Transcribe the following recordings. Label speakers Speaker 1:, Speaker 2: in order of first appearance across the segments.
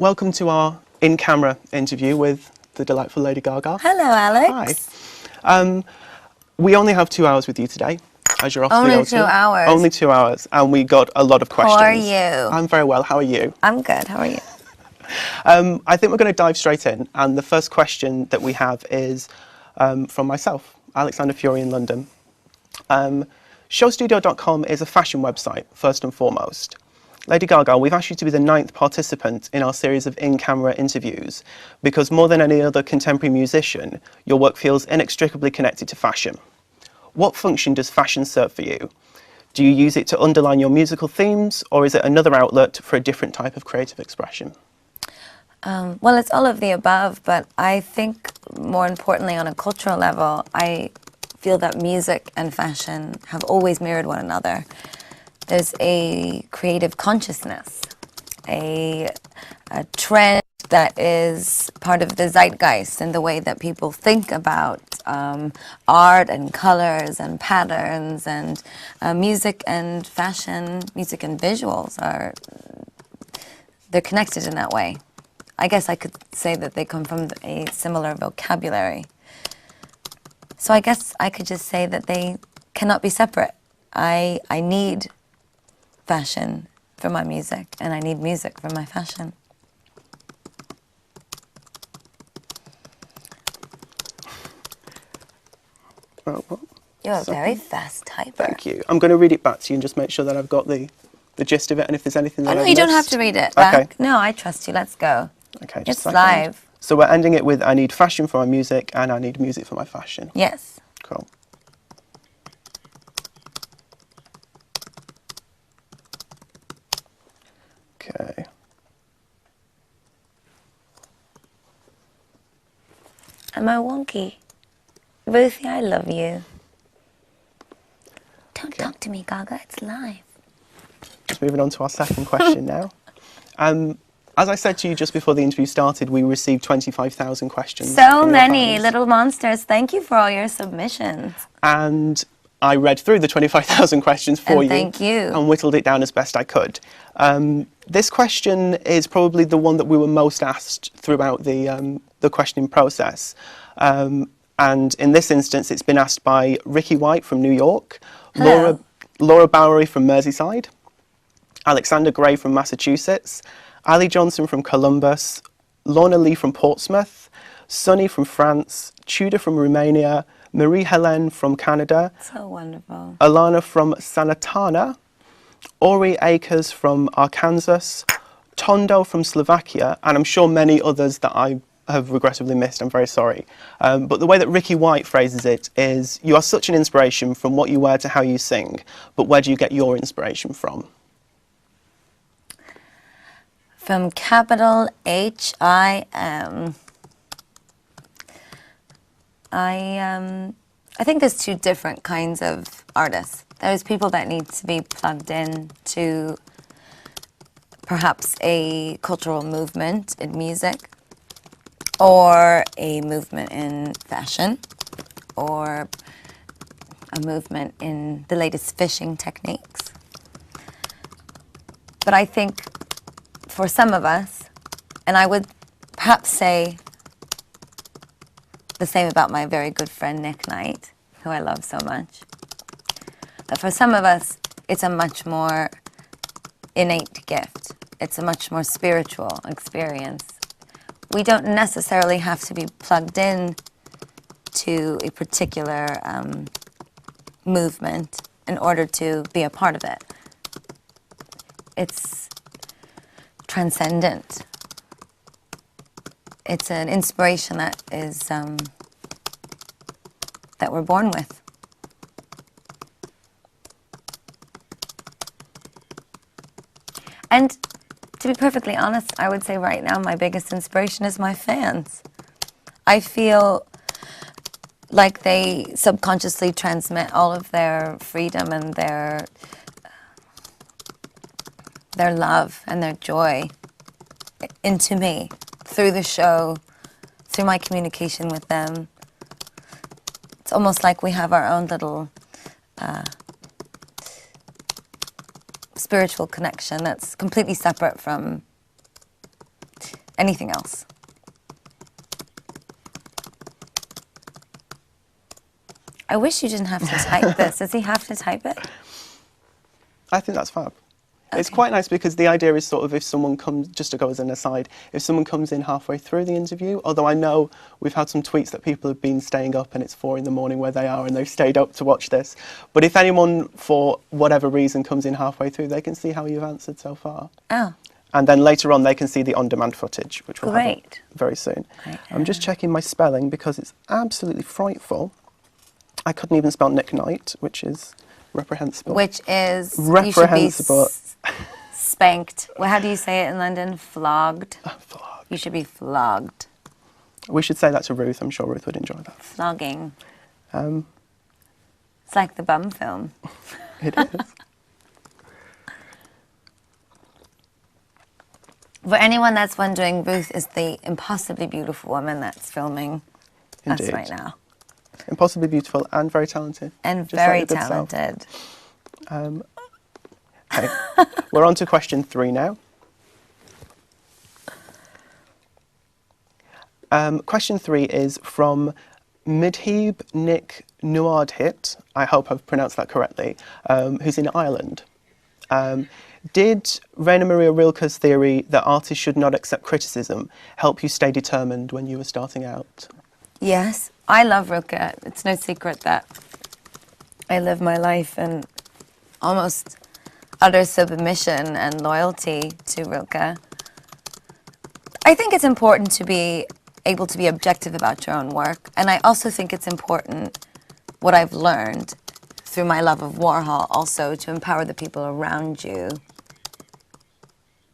Speaker 1: welcome to our in-camera interview with the delightful Lady Gaga.
Speaker 2: Hello, Alex.
Speaker 1: Hi. We only have 2 hours with you today, as you're off to the
Speaker 2: Only
Speaker 1: O2.
Speaker 2: 2 hours?
Speaker 1: Only 2 hours, and we got a lot of questions.
Speaker 2: How are you?
Speaker 1: I'm very well, how are you?
Speaker 2: I'm good, how are you?
Speaker 1: I think we're going to dive straight in, and the first question that we have is from myself, Alexander Fury in London. SHOWstudio.com is a fashion website, first and foremost. Lady Gaga, we've asked you to be the 9th participant in our series of in-camera interviews because more than any other contemporary musician, your work feels inextricably connected to fashion. What function does fashion serve for you? Do you use it to underline your musical themes, or is it another outlet for a different type of creative expression?
Speaker 2: Well, it's all of the above, but I think more importantly on a cultural level, I feel that music and fashion have always mirrored one another. There's a creative consciousness, a trend that is part of the zeitgeist and the way that people think about art and colors and patterns, and music and fashion, music and visuals they're connected in that way. I guess I could say that they come from a similar vocabulary. So I guess I could just say that they cannot be separate. I need fashion for my music, and I need music for my fashion.
Speaker 1: Oh, well,
Speaker 2: You're a very fast typer.
Speaker 1: thank you. I'm going to read it back to you and just make sure that I've got the gist of it, and if there's anything that
Speaker 2: Oh, no,
Speaker 1: I've
Speaker 2: you don't have
Speaker 1: missed.
Speaker 2: to read it back.
Speaker 1: Okay.
Speaker 2: No, I trust you. Let's go.
Speaker 1: Okay,
Speaker 2: It's
Speaker 1: just a second.
Speaker 2: live.
Speaker 1: So we're ending it with I need fashion for my music and I need music for my fashion.
Speaker 2: Yes.
Speaker 1: Cool. Okay.
Speaker 2: Am I wonky? Ruthie, I love you. Don't talk to me, Gaga. It's live.
Speaker 1: Just moving on to our second question now. As I said to you just before the interview started, we received 25,000 questions.
Speaker 2: So
Speaker 1: from your
Speaker 2: many
Speaker 1: fans.
Speaker 2: little monsters. Thank you for all your submissions.
Speaker 1: And I read through the 25,000 questions for
Speaker 2: And
Speaker 1: you.
Speaker 2: thank you.
Speaker 1: And whittled it down as best I could. This question is probably the one that we were most asked throughout the questioning process. And in this instance, it's been asked by Ricky White from New York,
Speaker 2: Hello.
Speaker 1: Laura Bowery from Merseyside, Alexander Gray from Massachusetts, Ali Johnson from Columbus, Lorna Lee from Portsmouth, Sunny from France, Tudor from Romania, Marie-Helene from Canada,
Speaker 2: So wonderful.
Speaker 1: Alana from Sanatana, Ori Akers from Arkansas, Tondo from Slovakia, and I'm sure many others that I have regrettably missed. I'm very sorry. But the way that Ricky White phrases it is, you are such an inspiration from what you wear to how you sing, but where do you get your inspiration from?
Speaker 2: From capital H-I-M. I think there's two different kinds of artists. There's people that need to be plugged in to perhaps a cultural movement in music, or a movement in fashion, or a movement in the latest fishing techniques. But I think for some of us, and I would perhaps say the same about my very good friend Nick Knight, who I love so much, but for some of us, it's a much more innate gift. It's a much more spiritual experience. We don't necessarily have to be plugged in to a particular movement in order to be a part of it. It's transcendent. It's an inspiration that is that we're born with. And to be perfectly honest, I would say right now my biggest inspiration is my fans. I feel like they subconsciously transmit all of their freedom and their love and their joy into me through the show, through my communication with them. It's almost like we have our own little spiritual connection that's completely separate from anything else. I wish you didn't have to type this. Does he have to type it?
Speaker 1: I think that's fab.
Speaker 2: Okay.
Speaker 1: It's quite nice because the idea is sort of if someone comes, just to go as an aside, if someone comes in halfway through the interview, although I know we've had some tweets that people have been staying up and it's 4 in the morning where they are and they've stayed up to watch this. But if anyone, for whatever reason, comes in halfway through, they can see how you've answered so far.
Speaker 2: Oh.
Speaker 1: And then later on, they can see the on-demand footage, which we'll have
Speaker 2: Great.
Speaker 1: very soon.
Speaker 2: Great.
Speaker 1: I'm just checking my spelling because it's absolutely frightful. I couldn't even spell Nick Knight, which is reprehensible.
Speaker 2: Which is
Speaker 1: reprehensible.
Speaker 2: You should be spanked. Well, how do you say it in London? Flogged.
Speaker 1: Flogged.
Speaker 2: You should be flogged.
Speaker 1: We should say that to Ruth. I'm sure Ruth would enjoy that.
Speaker 2: Flogging. It's like the bum film.
Speaker 1: It is.
Speaker 2: For anyone that's wondering, Ruth is the impossibly beautiful woman that's filming us right now.
Speaker 1: Impossibly beautiful and very talented.
Speaker 2: And
Speaker 1: just
Speaker 2: very
Speaker 1: like your good self.
Speaker 2: talented.
Speaker 1: Okay. We're on to question 3 now. Question 3 is from Midheeb Nick Nuardhit, I hope I've pronounced that correctly, who's in Ireland. Did Rainer Maria Rilke's theory that artists should not accept criticism help you stay determined when you were starting out?
Speaker 2: Yes, I love Rilke. It's no secret that I live my life in almost utter submission and loyalty to Rilke. I think it's important to be able to be objective about your own work, and I also think it's important, what I've learned through my love of Warhol, also to empower the people around you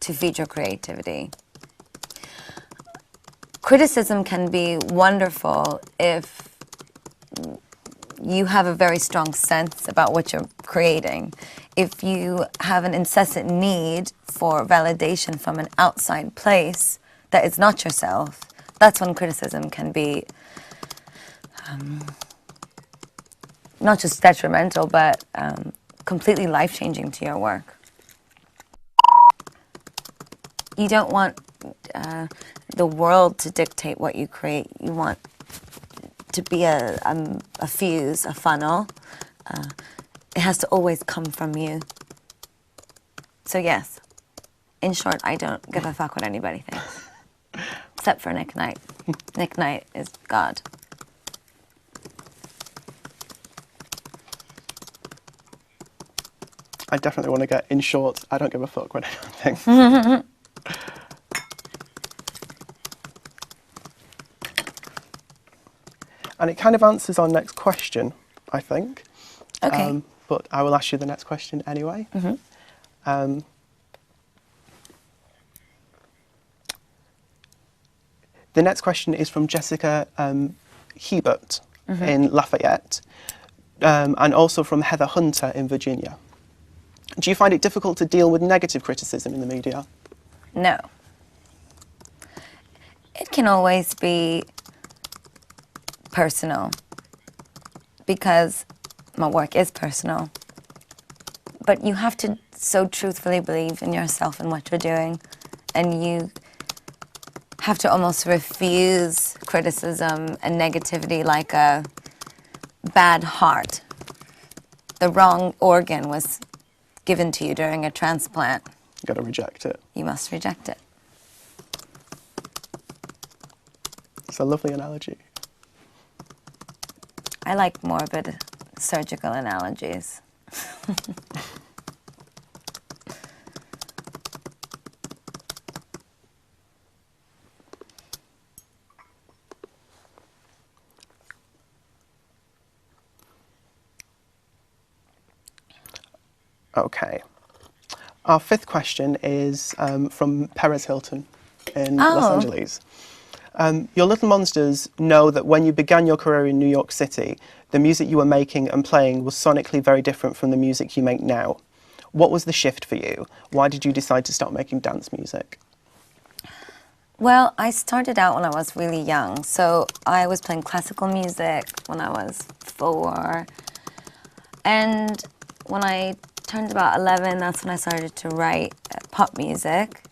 Speaker 2: to feed your creativity. Criticism can be wonderful if you have a very strong sense about what you're creating. If you have an incessant need for validation from an outside place that is not yourself, that's when criticism can be not just detrimental, but completely life-changing to your work. You don't want the world to dictate what you create. You want to be a fuse, a funnel. It has to always come from you. So yes, in short, I don't give a fuck what anybody thinks. Except for Nick Knight. Nick Knight is God.
Speaker 1: I definitely want to get, in short, I don't give a fuck what anyone thinks. And it kind of answers our next question, I think.
Speaker 2: Okay.
Speaker 1: But I will ask you the next question anyway.
Speaker 2: Mm-hmm.
Speaker 1: The next question is from Jessica Hebert in Lafayette, and also from Heather Hunter in Virginia. Do you find it difficult to deal with negative criticism in the media?
Speaker 2: No. It can always be personal, because my work is personal. But you have to so truthfully believe in yourself and what you're doing, and you have to almost refuse criticism and negativity like a bad heart. The wrong organ was given to you during a transplant.
Speaker 1: You've got to reject it.
Speaker 2: You must reject it.
Speaker 1: It's a lovely analogy.
Speaker 2: I like morbid surgical analogies.
Speaker 1: Okay. Our 5th question is from Perez Hilton in Los Angeles. Your Little Monsters know that when you began your career in New York City, the music you were making and playing was sonically very different from the music you make now. What was the shift for you? Why did you decide to start making dance music?
Speaker 2: Well, I started out when I was really young. So I was playing classical music when I was 4. And when I turned about 11, that's when I started to write pop music.